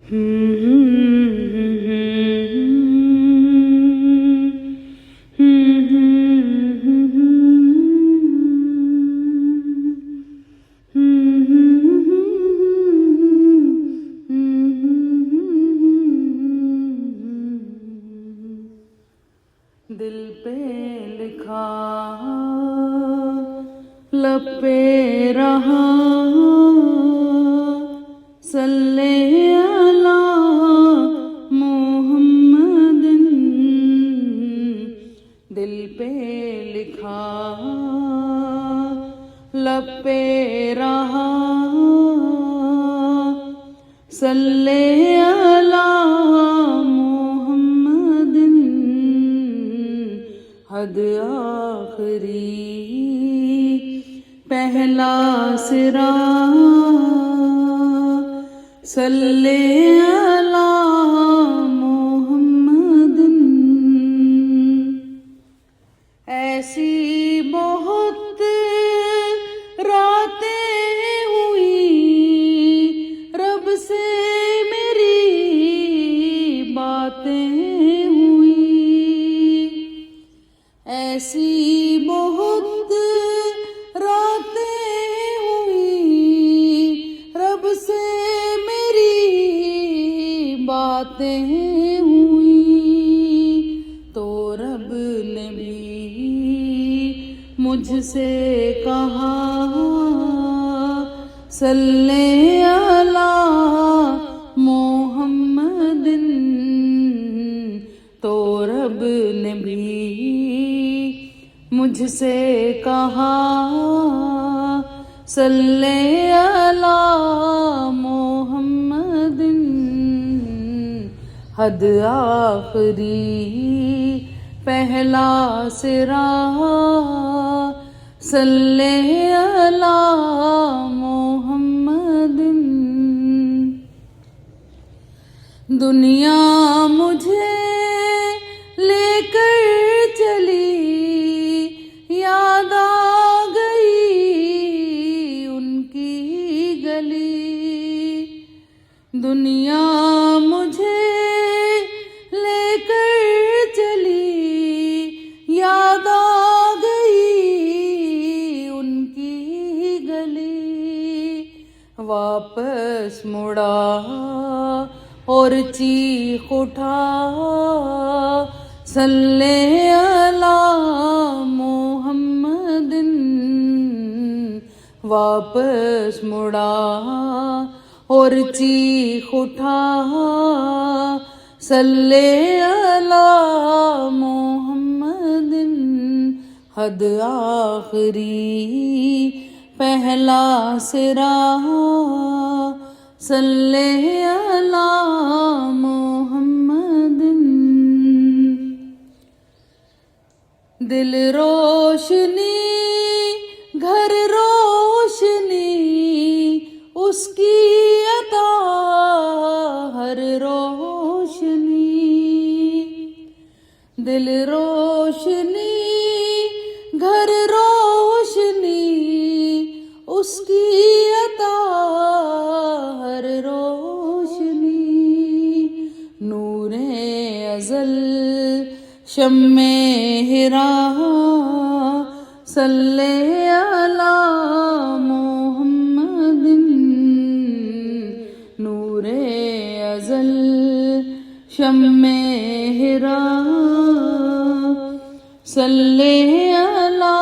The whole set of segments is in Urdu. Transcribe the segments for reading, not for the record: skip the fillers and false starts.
دل پہ لکھا لب پہ رہا صلی علی محمد، دل پہ لکھا لب پہ رہا صلی علی محمد، حد آخری پہلا سرا صلی علی محمد، ایسی بہت راتیں ہوئی رب سے میری باتیں ہوئی، ایسی بہت راتیں ہوئی رب سے میری باتیں ہوئی، تو رب نے بھی مجھ سے کہا صلی علی محمد، تو رب نے بھی مجھ سے کہا صلی علی محمد، حد آخری پہلا سرا صلی علی محمد، دنیا مجھے لے کر چلی یاد آ گئی ان کی گلی، دنیا مجھے لے کر چلی یاد آ گئی ان کی گلی، واپس مڑا اور چیخ اٹھا صلی علی محمد، واپس مڑا اور چیخ اٹھا صلی علی محمد، حد آخری پہلا سرا صلی علی محمد، دل روشنی گھر روشنی اس کی عطا ہر روشنی، دل روشنی گھر روشنی اس کی عطا ہر روشنی، نور ازل شمع ہرا صلی علی محمد، نور ازل شمع ہرا صلی علی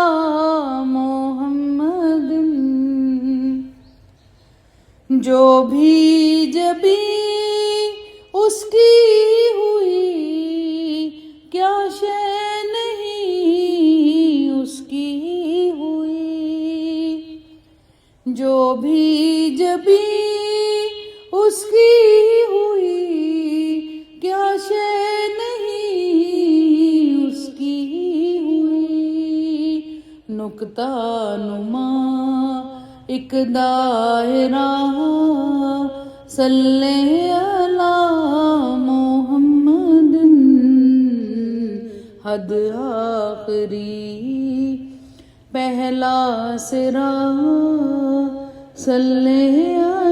محمد، جو بھی جبی اس کی ہوئی کیا شے نہیں اس کی ہوئی، جو بھی جبی اس کی ہوئی کیا شے نہیں اس کی ہوئی، نکتہ نما ایک دائرہ صلی علی محمد، حد آخری پہلا سرا صلی علی